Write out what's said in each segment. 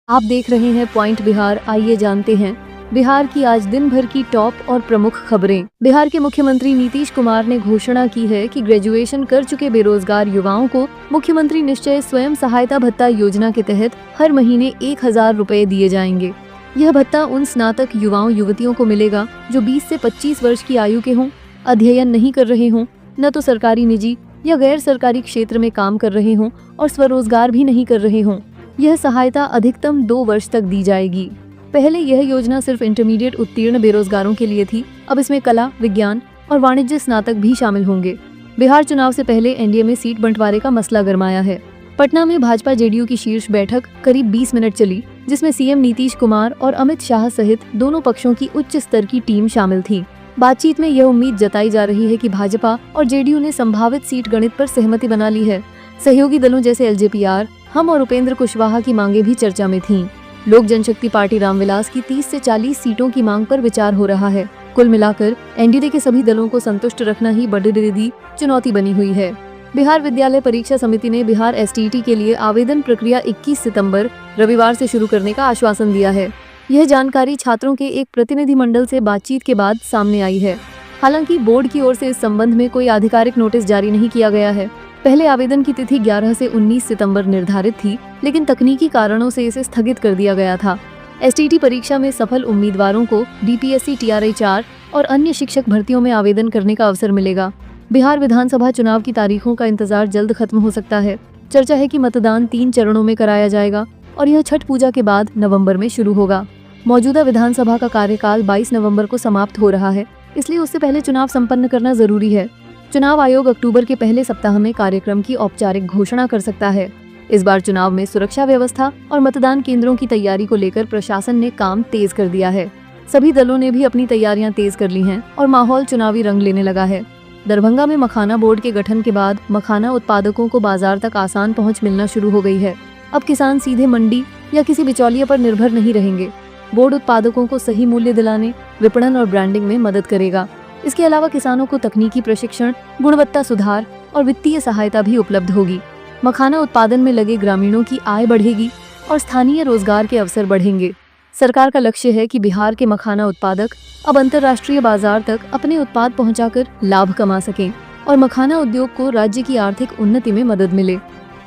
आप देख रहे हैं पॉइंट बिहार। आइए जानते हैं बिहार की आज दिन भर की टॉप और प्रमुख खबरें। बिहार के मुख्यमंत्री नीतीश कुमार ने घोषणा की है कि ग्रेजुएशन कर चुके बेरोजगार युवाओं को मुख्यमंत्री निश्चय स्वयं सहायता भत्ता योजना के तहत हर महीने 1000 रुपए दिए जाएंगे। यह भत्ता उन स्नातक युवाओं युवतियों को मिलेगा जो 20 से 25 वर्ष की आयु के हों, अध्ययन नहीं कर रहे हों, न तो सरकारी, निजी या गैर सरकारी क्षेत्र में काम कर रहे हों और स्वरोजगार भी नहीं कर रहे हों। यह सहायता अधिकतम 2 वर्ष तक दी जाएगी। पहले यह योजना सिर्फ इंटरमीडिएट उत्तीर्ण बेरोजगारों के लिए थी। अब इसमें कला, विज्ञान और वाणिज्य स्नातक भी शामिल होंगे। बिहार चुनाव से पहले एनडीए में सीट बंटवारे का मसला गरमाया है। पटना में भाजपा जेडीयू की शीर्ष बैठक करीब 20 मिनट चली, जिसमें सीएम नीतीश कुमार और अमित शाह सहित दोनों पक्षों की उच्च स्तर की टीम शामिल थी। बातचीत में यह उम्मीद जताई जा रही है कि भाजपा और जेडीयू ने संभावित सीट गणित पर सहमति बना ली है। सहयोगी दलों जैसे एलजेपीआर, हम और उपेंद्र कुशवाहा की मांगे भी चर्चा में थीं। लोक जनशक्ति पार्टी रामविलास की 30 से 40 सीटों की मांग पर विचार हो रहा है। कुल मिलाकर एनडीए के सभी दलों को संतुष्ट रखना ही बड़ी चुनौती बनी हुई है। बिहार विद्यालय परीक्षा समिति ने बिहार एसटीईटी के लिए आवेदन प्रक्रिया 21 सितंबर रविवार से शुरू करने का आश्वासन दिया है। यह जानकारी छात्रों के एक प्रतिनिधिमंडल से बातचीत के बाद सामने आई है। हालांकि बोर्ड की ओर से इस संबंध में कोई आधिकारिक नोटिस जारी नहीं किया गया है। पहले आवेदन की तिथि 11 से 19 सितंबर निर्धारित थी, लेकिन तकनीकी कारणों से इसे स्थगित कर दिया गया था। एसटीईटी परीक्षा में सफल उम्मीदवारों को बीपीएससी, टीआरआई 4 और अन्य शिक्षक भर्तियों में आवेदन करने का अवसर मिलेगा। बिहार विधानसभा चुनाव की तारीखों का इंतजार जल्द खत्म हो सकता है। चर्चा है कि मतदान 3 चरणों में कराया जाएगा और यह छठ पूजा के बाद नवम्बर में शुरू होगा। मौजूदा विधानसभा का कार्यकाल 22 नवम्बर को समाप्त हो रहा है, इसलिए उससे पहले चुनाव संपन्न करना जरूरी है। चुनाव आयोग अक्टूबर के पहले सप्ताह में कार्यक्रम की औपचारिक घोषणा कर सकता है। इस बार चुनाव में सुरक्षा व्यवस्था और मतदान केंद्रों की तैयारी को लेकर प्रशासन ने काम तेज कर दिया है। सभी दलों ने भी अपनी तैयारियां तेज कर ली हैं और माहौल चुनावी रंग लेने लगा है। दरभंगा में मखाना बोर्ड के गठन के बाद मखाना उत्पादकों को बाजार तक आसान पहुँच मिलना शुरू हो गई है। अब किसान सीधे मंडी या किसी बिचौलिए पर निर्भर नहीं रहेंगे। बोर्ड उत्पादकों को सही मूल्य दिलाने, विपणन और ब्रांडिंग में मदद करेगा। इसके अलावा किसानों को तकनीकी प्रशिक्षण, गुणवत्ता सुधार और वित्तीय सहायता भी उपलब्ध होगी। मखाना उत्पादन में लगे ग्रामीणों की आय बढ़ेगी और स्थानीय रोजगार के अवसर बढ़ेंगे। सरकार का लक्ष्य है कि बिहार के मखाना उत्पादक अब अंतर्राष्ट्रीय बाजार तक अपने उत्पाद पहुंचाकर लाभ कमा सकें और मखाना उद्योग को राज्य की आर्थिक उन्नति में मदद मिले।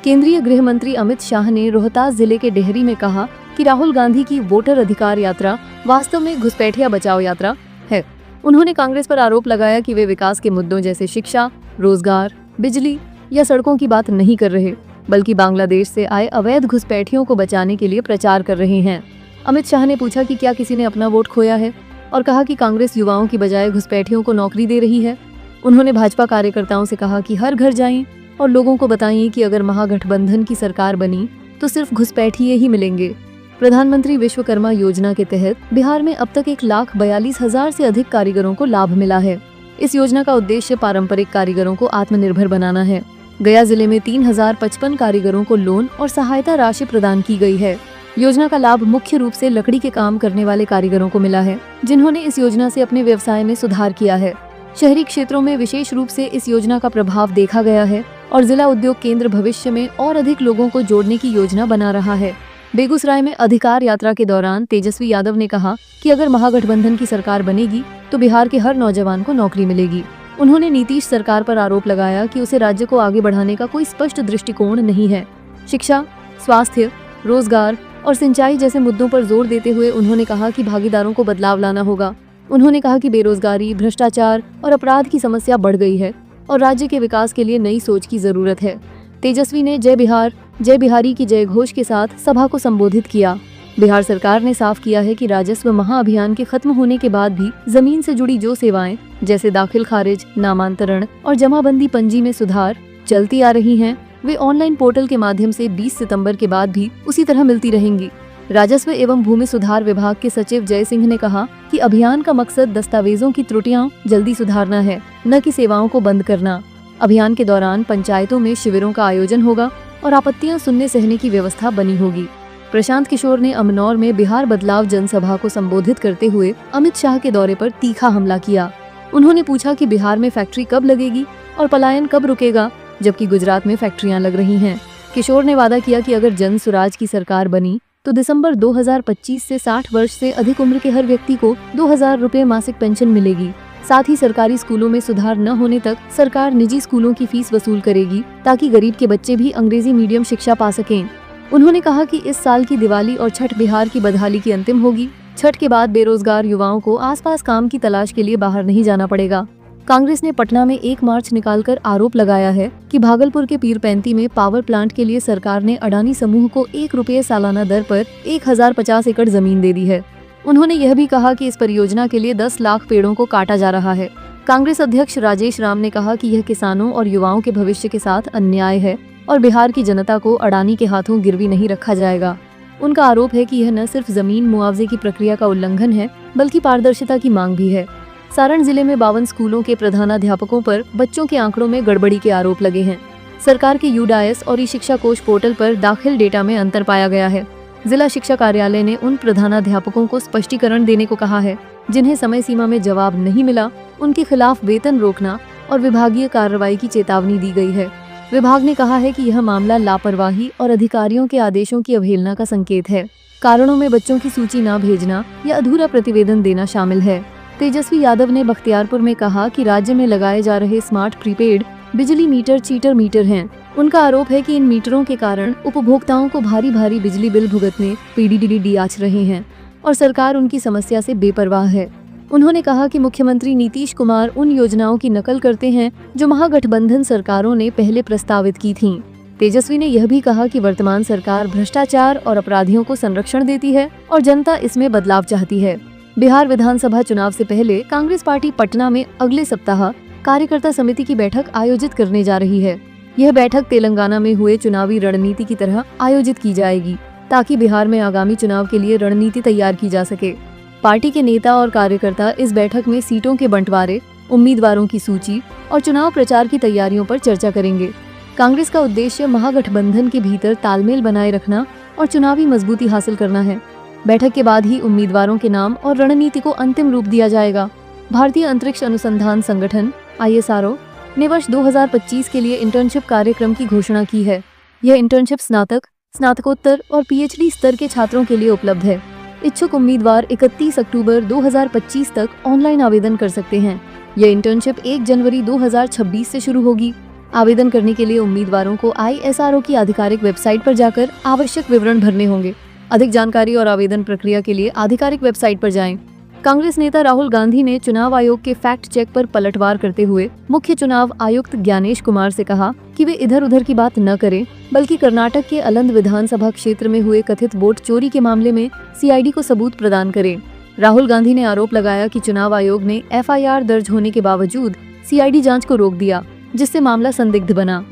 केंद्रीय गृह मंत्री अमित शाह ने रोहतास जिले के डेहरी में कहा कि राहुल गांधी की वोटर अधिकार यात्रा वास्तव में घुसपैठिया बचाओ यात्रा है। उन्होंने कांग्रेस पर आरोप लगाया कि वे विकास के मुद्दों जैसे शिक्षा, रोजगार, बिजली या सड़कों की बात नहीं कर रहे, बल्कि बांग्लादेश से आए अवैध घुसपैठियों को बचाने के लिए प्रचार कर रहे हैं। अमित शाह ने पूछा कि क्या किसी ने अपना वोट खोया है और कहा कि कांग्रेस युवाओं की बजाय घुसपैठियों को नौकरी दे रही है। उन्होंने भाजपा कार्यकर्ताओं से कहा कि हर घर जाएं और लोगों को बताएं कि अगर महागठबंधन की सरकार बनी तो सिर्फ घुसपैठिए ही मिलेंगे। प्रधानमंत्री विश्वकर्मा योजना के तहत बिहार में अब तक 1,42,000 से अधिक कारीगरों को लाभ मिला है। इस योजना का उद्देश्य पारंपरिक कारीगरों को आत्मनिर्भर बनाना है। गया जिले में 3055 कारीगरों को लोन और सहायता राशि प्रदान की गई है। योजना का लाभ मुख्य रूप से लकड़ी के काम करने वाले कारीगरों को मिला है, जिन्होंने इस योजना से अपने व्यवसाय में सुधार किया है। शहरी क्षेत्रों में विशेष रूप से इस योजना का प्रभाव देखा गया है और जिला उद्योग केंद्र भविष्य में और अधिक लोगों को जोड़ने की योजना बना रहा है। बेगूसराय में अधिकार यात्रा के दौरान तेजस्वी यादव ने कहा कि अगर महागठबंधन की सरकार बनेगी तो बिहार के हर नौजवान को नौकरी मिलेगी। उन्होंने नीतीश सरकार पर आरोप लगाया कि उसे राज्य को आगे बढ़ाने का कोई स्पष्ट दृष्टिकोण नहीं है। शिक्षा, स्वास्थ्य, रोजगार और सिंचाई जैसे मुद्दों पर जोर देते हुए उन्होंने कहा कि भागीदारों को बदलाव लाना होगा। उन्होंने कहा कि बेरोजगारी, भ्रष्टाचार और अपराध की समस्या बढ़ गई है और राज्य के विकास के लिए नई सोच की जरूरत है। तेजस्वी ने जय बिहार, जय बिहारी की जय घोष के साथ सभा को संबोधित किया। बिहार सरकार ने साफ किया है कि राजस्व महाअभियान के खत्म होने के बाद भी जमीन से जुड़ी जो सेवाएं जैसे दाखिल खारिज, नामांतरण और जमाबंदी पंजी में सुधार चलती आ रही हैं, वे ऑनलाइन पोर्टल के माध्यम से 20 सितंबर के बाद भी उसी तरह मिलती रहेंगी। राजस्व एवं भूमि सुधार विभाग के सचिव जय सिंह ने कहा कि अभियान का मकसद दस्तावेजों की त्रुटियां जल्दी सुधारना है, न कि सेवाओं को बंद करना। अभियान के दौरान पंचायतों में शिविरों का आयोजन होगा और आपत्तियां सुनने सहने की व्यवस्था बनी होगी। प्रशांत किशोर ने अमनौर में बिहार बदलाव जनसभा को संबोधित करते हुए अमित शाह के दौरे पर तीखा हमला किया। उन्होंने पूछा कि बिहार में फैक्ट्री कब लगेगी और पलायन कब रुकेगा, जबकि गुजरात में फैक्ट्रियां लग रही हैं। किशोर ने वादा किया कि अगर जन सुराज की सरकार बनी तो दिसंबर 2025 से 60 वर्ष से अधिक उम्र के हर व्यक्ति को 2000 रुपए मासिक पेंशन मिलेगी। साथ ही सरकारी स्कूलों में सुधार न होने तक सरकार निजी स्कूलों की फीस वसूल करेगी, ताकि गरीब के बच्चे भी अंग्रेजी मीडियम शिक्षा पा सकें। उन्होंने कहा कि इस साल की दिवाली और छठ बिहार की बदहाली की अंतिम होगी। छठ के बाद बेरोजगार युवाओं को आसपास काम की तलाश के लिए बाहर नहीं जाना पड़ेगा। कांग्रेस ने पटना में एक मार्च निकालकर आरोप लगाया है कि भागलपुर के पीरपैंती में पावर प्लांट के लिए सरकार ने अडानी समूह को ₹1 सालाना दर पर 1050 एकड़ जमीन दे दी है। उन्होंने यह भी कहा कि इस परियोजना के लिए 10 लाख पेड़ों को काटा जा रहा है। कांग्रेस अध्यक्ष राजेश राम ने कहा कि यह किसानों और युवाओं के भविष्य के साथ अन्याय है और बिहार की जनता को अडानी के हाथों गिरवी नहीं रखा जाएगा। उनका आरोप है कि यह न सिर्फ जमीन मुआवजे की प्रक्रिया का उल्लंघन है, बल्कि पारदर्शिता की मांग भी है। सारण जिले में 52 स्कूलों के प्रधानाध्यापकों पर बच्चों के आंकड़ों में गड़बड़ी के आरोप लगे हैं। सरकार के यूडाइस और ई शिक्षा कोष पोर्टल पर दाखिल डेटा में अंतर पाया गया है। जिला शिक्षा कार्यालय ने उन प्रधानाध्यापकों को स्पष्टीकरण देने को कहा है जिन्हें समय सीमा में जवाब नहीं मिला। उनके खिलाफ वेतन रोकना और विभागीय कार्रवाई की चेतावनी दी गई है। विभाग ने कहा है कि यह मामला लापरवाही और अधिकारियों के आदेशों की अवहेलना का संकेत है। कारणों में बच्चों की सूची न भेजना या अधूरा प्रतिवेदन देना शामिल है। तेजस्वी यादव ने बख्तियारपुर में कहा कि राज्य में लगाए जा रहे स्मार्ट प्रीपेड बिजली मीटर चीटर मीटर हैं। उनका आरोप है कि इन मीटरों के कारण उपभोक्ताओं को भारी भारी बिजली बिल भुगतने पीडीडीडी आच रहे हैं और सरकार उनकी समस्या से बेपरवाह है। उन्होंने कहा कि मुख्यमंत्री नीतीश कुमार उन योजनाओं की नकल करते हैं जो महागठबंधन सरकारों ने पहले प्रस्तावित की थीं। तेजस्वी ने यह भी कहा कि वर्तमान सरकार भ्रष्टाचार और अपराधियों को संरक्षण देती है और जनता इसमें बदलाव चाहती है। बिहार विधानसभा चुनाव से पहले कांग्रेस पार्टी पटना में अगले सप्ताह कार्यकर्ता समिति की बैठक आयोजित करने जा रही है। यह बैठक तेलंगाना में हुए चुनावी रणनीति की तरह आयोजित की जाएगी, ताकि बिहार में आगामी चुनाव के लिए रणनीति तैयार की जा सके। पार्टी के नेता और कार्यकर्ता इस बैठक में सीटों के बंटवारे, उम्मीदवारों की सूची और चुनाव प्रचार की तैयारियों पर चर्चा करेंगे। कांग्रेस का उद्देश्य महागठबंधन के भीतर तालमेल बनाए रखना और चुनावी मजबूती हासिल करना है। बैठक के बाद ही उम्मीदवारों के नाम और रणनीति को अंतिम रूप दिया जाएगा। भारतीय अंतरिक्ष अनुसंधान संगठन ISRO ने वर्ष 2025 के लिए इंटर्नशिप कार्यक्रम की घोषणा की है। यह इंटर्नशिप स्नातक, स्नातकोत्तर और PhD स्तर के छात्रों के लिए उपलब्ध है। इच्छुक उम्मीदवार 31 अक्टूबर 2025 तक ऑनलाइन आवेदन कर सकते हैं। यह इंटर्नशिप 1 जनवरी 2026 से शुरू होगी। आवेदन करने के लिए उम्मीदवारों को ISRO की आधिकारिक वेबसाइट पर जाकर आवश्यक विवरण भरने होंगे। अधिक जानकारी और आवेदन प्रक्रिया के लिए आधिकारिक वेबसाइट पर जाएं। कांग्रेस नेता राहुल गांधी ने चुनाव आयोग के फैक्ट चेक पर पलटवार करते हुए मुख्य चुनाव आयुक्त ज्ञानेश कुमार से कहा कि वे इधर उधर की बात न करें, बल्कि कर्नाटक के अलंद विधानसभा क्षेत्र में हुए कथित वोट चोरी के मामले में CID को सबूत प्रदान करें। राहुल गांधी ने आरोप लगाया कि चुनाव आयोग ने FIR दर्ज होने के बावजूद CID जांच को रोक दिया, जिससे मामला संदिग्ध बना।